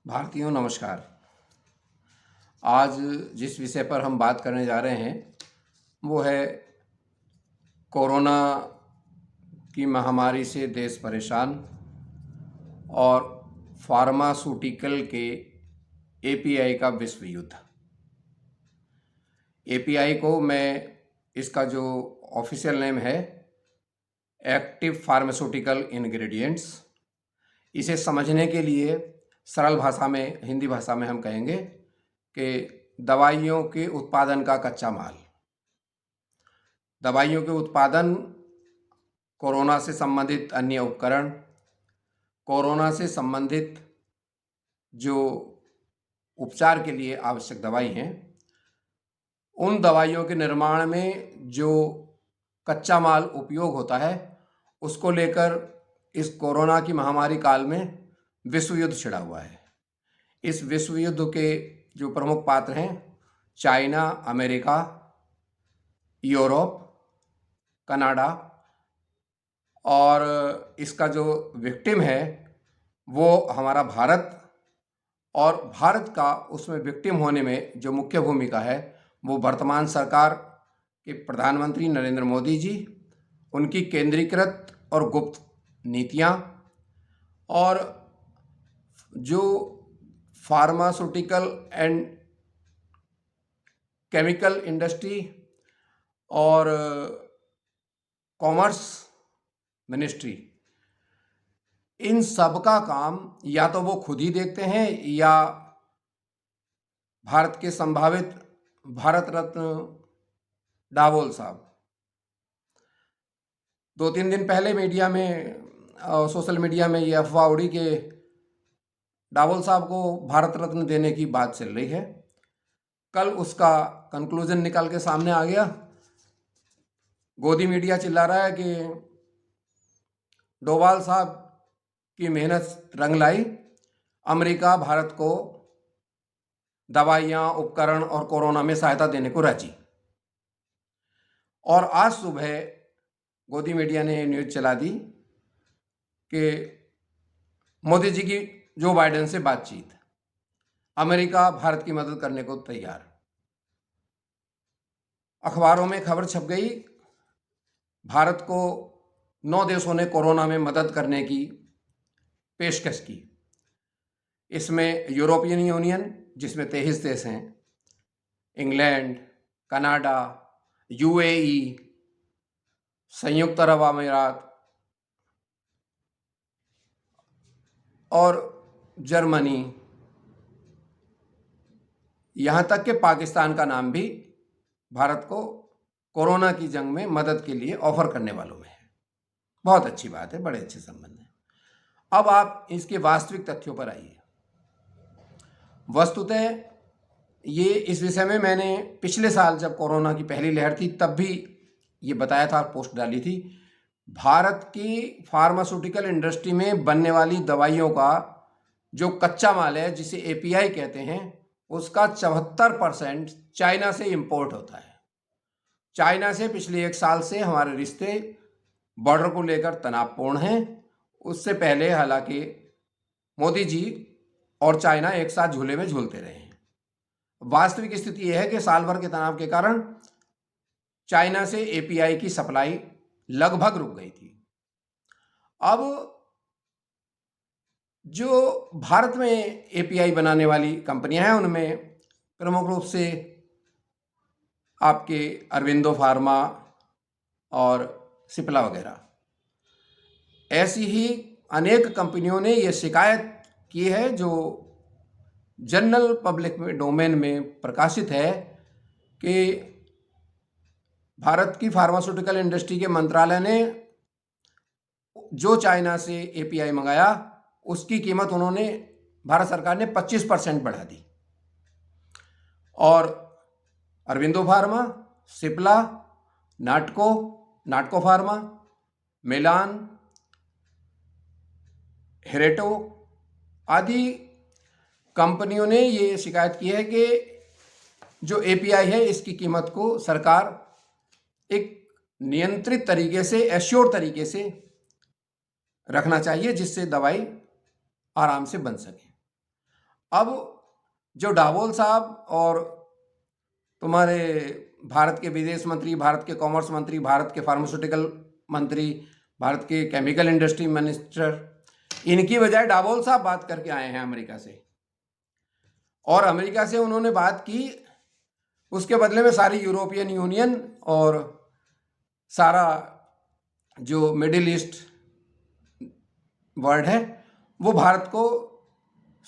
भारतीयों नमस्कार। आज जिस विषय पर हम बात करने जा रहे हैं वो है कोरोना की महामारी से देश परेशान और फार्मास्यूटिकल के एपीआई का विश्व युद्ध। एपीआई को मैं इसका जो ऑफिशियल नेम है एक्टिव फार्मास्यूटिकल इंग्रेडिएंट्स, इसे समझने के लिए सरल भाषा में हिंदी भाषा में हम कहेंगे कि दवाइयों के उत्पादन का कच्चा माल। दवाइयों के उत्पादन, कोरोना से संबंधित अन्य उपकरण, कोरोना से संबंधित जो उपचार के लिए आवश्यक दवाई हैं, उन दवाइयों के निर्माण में जो कच्चा माल उपयोग होता है उसको लेकर इस कोरोना की महामारी काल में विश्व युद्ध छिड़ा हुआ है। इस विश्व युद्ध के जो प्रमुख पात्र हैं चाइना, अमेरिका, यूरोप, कनाडा, और इसका जो विक्टिम है वो हमारा भारत, और भारत का उसमें विक्टिम होने में जो मुख्य भूमिका है वो वर्तमान सरकार के प्रधानमंत्री नरेंद्र मोदी जी, उनकी केंद्रीकृत और गुप्त नीतियां, और जो फार्मास्यूटिकल एंड केमिकल इंडस्ट्री और कॉमर्स मिनिस्ट्री, इन सब का काम या तो वो खुद ही देखते हैं या भारत के संभावित भारत रत्न डावोल साहब 2-3 दिन पहले मीडिया में सोशल मीडिया में ये अफवाह उड़ी कि डावोल साहब को भारत रत्न देने की बात चल रही है। कल उसका कंक्लूजन निकल के सामने आ गया। गोदी मीडिया चिल्ला रहा है कि डोभाल साहब की मेहनत रंग लाई, अमेरिका भारत को दवाइयाँ, उपकरण और कोरोना में सहायता देने को राजी। और आज सुबह गोदी मीडिया ने न्यूज़ चला दी कि मोदी जी की जो बाइडेन से बातचीत, अमेरिका भारत की मदद करने को तैयार। अखबारों में खबर छप गई, भारत को 9 देशों ने कोरोना में मदद करने की पेशकश की। इसमें यूरोपियन यूनियन जिसमें 23 देश हैं, इंग्लैंड, कनाडा, यूएई, संयुक्त अरब अमीरात और जर्मनी, यहाँ तक कि पाकिस्तान का नाम भी भारत को कोरोना की जंग में मदद के लिए ऑफर करने वालों में है। बहुत अच्छी बात है, बड़े अच्छे संबंध हैं। अब आप इसके वास्तविक तथ्यों पर आइए। वस्तुतः ये इस विषय में मैंने पिछले साल जब कोरोना की पहली लहर थी तब भी ये बताया था, पोस्ट डाली थी। भारत की फार्मास्यूटिकल इंडस्ट्री में बनने वाली दवाइयों का जो कच्चा माल है जिसे एपीआई कहते हैं, उसका 74% चाइना से इंपोर्ट होता है। चाइना से पिछले 1 साल से हमारे रिश्ते बॉर्डर को लेकर तनावपूर्ण हैं। उससे पहले हालांकि मोदी जी और चाइना एक साथ झूले में झूलते रहे हैं। वास्तविक स्थिति यह है कि साल भर के तनाव के कारण चाइना से एपीआई की सप्लाई लगभग रुक गई थी। अब जो भारत में एपीआई बनाने वाली कंपनियां हैं उनमें प्रमुख रूप से आपके अरविंदो फार्मा और सिप्ला वगैरह, ऐसी ही अनेक कंपनियों ने ये शिकायत की है जो जनरल पब्लिक डोमेन में प्रकाशित है कि भारत की फार्मास्यूटिकल इंडस्ट्री के मंत्रालय ने जो चाइना से एपीआई मंगाया उसकी कीमत उन्होंने, भारत सरकार ने 25% बढ़ा दी। और अरविंदो फार्मा, सिप्ला, नाटको फार्मा, मिलान, हेरेटो आदि कंपनियों ने ये शिकायत की है कि जो एपीआई है इसकी कीमत को सरकार एक नियंत्रित तरीके से, एश्योर्ड तरीके से रखना चाहिए जिससे दवाई आराम से बन सके। अब जो डावोल साहब और तुम्हारे भारत के विदेश मंत्री, भारत के कॉमर्स मंत्री, भारत के फार्मास्यूटिकल मंत्री, भारत के केमिकल इंडस्ट्री मिनिस्टर, इनकी बजाय डावोल साहब बात करके आए हैं अमेरिका से, और अमेरिका से उन्होंने बात की, उसके बदले में सारी यूरोपियन यूनियन और सारा जो मिडिल ईस्ट वर्ल्ड है वो भारत को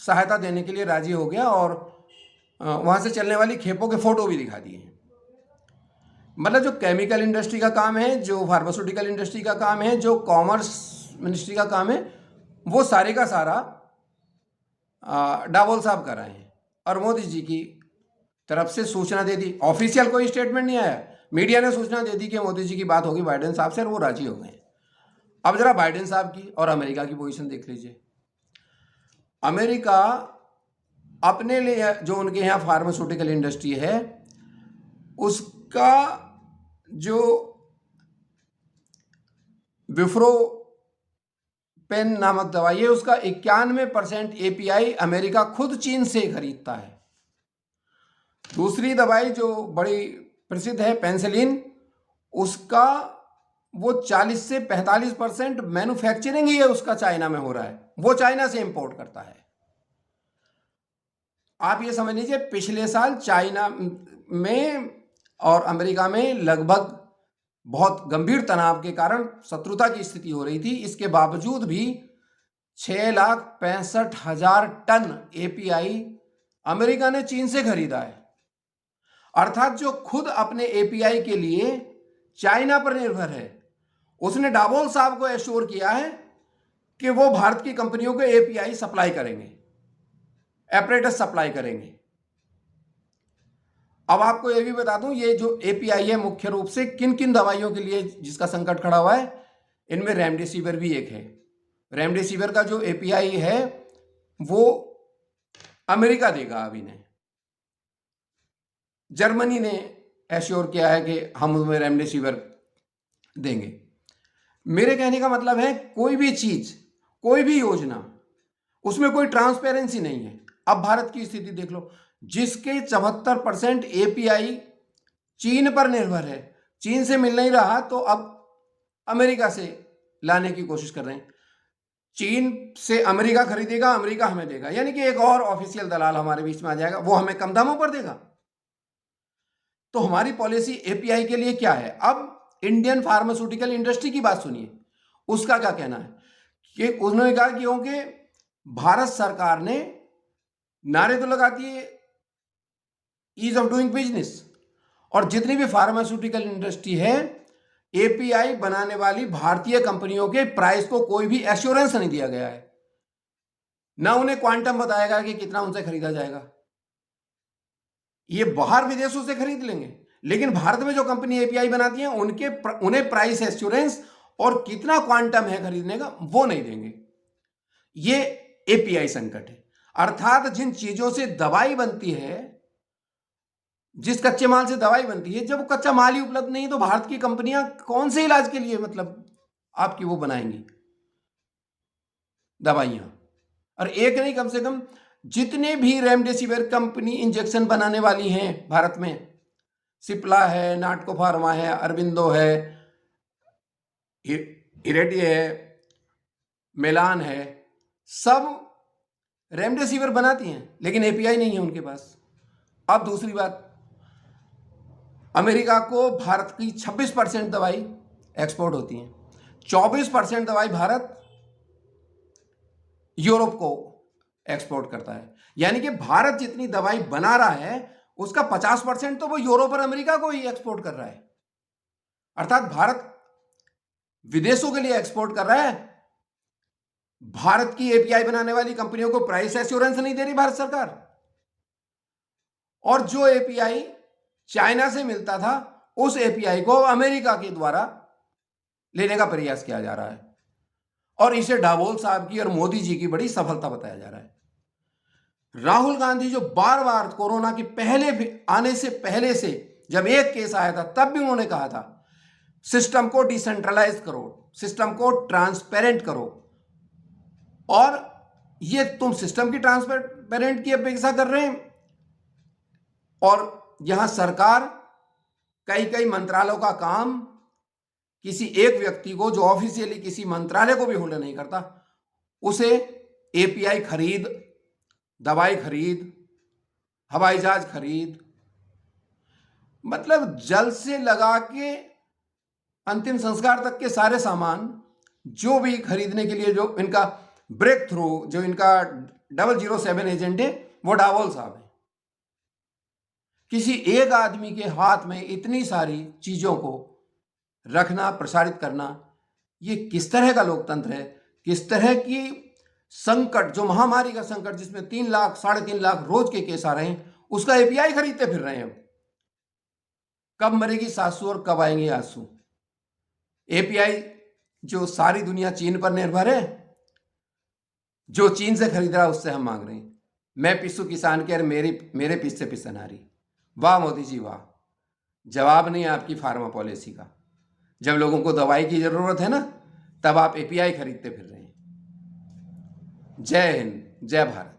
सहायता देने के लिए राजी हो गया, और वहाँ से चलने वाली खेपों के फोटो भी दिखा दिए हैं। मतलब जो केमिकल इंडस्ट्री का काम है, जो फार्मास्यूटिकल इंडस्ट्री का काम है, जो कॉमर्स मिनिस्ट्री का काम है, वो सारे का सारा डावोल साहब कर रहे हैं। और मोदी जी की तरफ से सूचना दे दी, ऑफिशियल कोई स्टेटमेंट नहीं आया, मीडिया ने सूचना दे दी कि मोदी जी की बात होगी बाइडेन साहब से, और वो राजी हो गए। अब जरा बाइडेन साहब की और अमेरिका की पोजीशन देख लीजिए। अमेरिका अपने लिए जो उनके यहाँ फार्मास्यूटिकल इंडस्ट्री है उसका जो विफ्रोपेन नामक दवाई है उसका 91% एपीआई अमेरिका खुद चीन से खरीदता है। दूसरी दवाई जो बड़ी प्रसिद्ध है पेनिसिलिन, उसका वो 40 से 45% मैन्युफैक्चरिंग ही है उसका चाइना में हो रहा है, वो चाइना से इंपोर्ट करता है। आप ये समझ लीजिए पिछले साल चाइना में और अमेरिका में लगभग बहुत गंभीर तनाव के कारण शत्रुता की स्थिति हो रही थी, इसके बावजूद भी 6,65,000 टन एपीआई अमेरिका ने चीन से खरीदा है। अर्थात जो खुद अपने एपीआई के लिए चाइना पर निर्भर है, उसने डावोल साहब को एश्योर किया है कि वो भारत की कंपनियों को एपीआई सप्लाई करेंगे, एपरेटस सप्लाई करेंगे। अब आपको ये भी बता दूं, ये जो एपीआई है मुख्य रूप से किन किन दवाइयों के लिए जिसका संकट खड़ा हुआ है, इनमें रेमडेसिविर भी एक है। रेमडेसिविर का जो एपीआई है वो अमेरिका देगा। अब इन्हें जर्मनी ने एश्योर किया है कि हम उन्हें रेमडेसिविर देंगे। मेरे कहने का मतलब है कोई भी चीज, कोई भी योजना, उसमें कोई ट्रांसपेरेंसी नहीं है। अब भारत की स्थिति देख लो, जिसके 74% एपीआई चीन पर निर्भर है, चीन से मिल नहीं रहा तो अब अमेरिका से लाने की कोशिश कर रहे हैं। चीन से अमेरिका खरीदेगा, अमेरिका हमें देगा, यानी कि एक और ऑफिशियल दलाल हमारे बीच में आ जाएगा, वो हमें कम दामों पर देगा। तो हमारी पॉलिसी एपीआई के लिए क्या है? अब इंडियन फार्मास्यूटिकल इंडस्ट्री की बात सुनिए, उसका क्या कहना है कि उन्होंने कहा कि क्योंकि भारत सरकार ने नारे तो लगाती है ईज ऑफ डूइंग बिजनेस, और जितनी भी फार्मास्यूटिकल इंडस्ट्री है एपीआई बनाने वाली भारतीय कंपनियों के प्राइस को कोई भी एश्योरेंस नहीं दिया गया है, ना उन्हें क्वांटम बताएगा कि कितना उनसे खरीदा जाएगा। ये बाहर विदेशों से खरीद लेंगे, लेकिन भारत में जो कंपनी एपीआई बनाती है उन्हें प्राइस एश्योरेंस और कितना क्वांटम है खरीदने का वो नहीं देंगे। ये एपीआई संकट है। अर्थात जिन चीजों से दवाई बनती है, जिस कच्चे माल से दवाई बनती है, जब वो कच्चा माल ही उपलब्ध नहीं तो भारत की कंपनियां कौन से इलाज के लिए मतलब आपकी वो बनाएंगी दवाइयां। और एक नहीं, कम से कम जितने भी रेमडेसिविर कंपनी इंजेक्शन बनाने वाली हैं भारत में, सिप्ला है, नाटको फार्मा है, अरविंदो है, इरेडी है, मेलान है, सब रेमडेसिविर बनाती हैं, लेकिन एपीआई नहीं है उनके पास। अब दूसरी बात, अमेरिका को भारत की 26% दवाई एक्सपोर्ट होती है, 24% दवाई भारत यूरोप को एक्सपोर्ट करता है। यानी कि भारत जितनी दवाई बना रहा है उसका 50% तो वो यूरोप और अमेरिका को ही एक्सपोर्ट कर रहा है। अर्थात भारत विदेशों के लिए एक्सपोर्ट कर रहा है। भारत की एपीआई बनाने वाली कंपनियों को प्राइस एश्योरेंस नहीं दे रही भारत सरकार, और जो एपीआई चाइना से मिलता था उस एपीआई को अमेरिका के द्वारा लेने का प्रयास किया जा रहा है, और इसे डावोल साहब की और मोदी जी की बड़ी सफलता बताया जा रहा है। राहुल गांधी जो बार बार कोरोना के पहले आने से पहले से जब एक केस आया था तब भी उन्होंने कहा था सिस्टम को डिसेंट्रलाइज करो, सिस्टम को ट्रांसपेरेंट करो, और ये तुम सिस्टम की ट्रांसपेरेंट की अपेक्षा कर रहे हैं, और यहां सरकार कई कई मंत्रालयों का काम किसी एक व्यक्ति को, जो ऑफिशियली किसी मंत्रालय को भी होल्ड नहीं करता, उसे एपीआई खरीद, दवाई खरीद, हवाई जहाज खरीद, मतलब जल से लगा के अंतिम संस्कार तक के सारे सामान जो भी खरीदने के लिए जो इनका ब्रेक थ्रू, जो इनका 007 एजेंट है, वो डावोल साहब है। किसी एक आदमी के हाथ में इतनी सारी चीजों को रखना, प्रसारित करना, ये किस तरह का लोकतंत्र है? किस तरह की संकट, जो महामारी का संकट, जिसमें 3 लाख 3.5 लाख रोज के केस आ रहे हैं, उसका एपीआई खरीदते फिर रहे हैं। कब मरेगी सासू और कब आएंगे आंसू? एपीआई जो सारी दुनिया चीन पर निर्भर है, जो चीन से खरीद रहा है उससे हम मांग रहे हैं। मैं पिस्सू किसान के, मेरे पीछे पिसन आ रही। वाह मोदी जी वाह, जवाब नहीं आपकी फार्मा पॉलिसी का। जब लोगों को दवाई की जरूरत है ना, तब आप एपीआई खरीदते फिर रहे हैं। जय हिंद, जय भारत।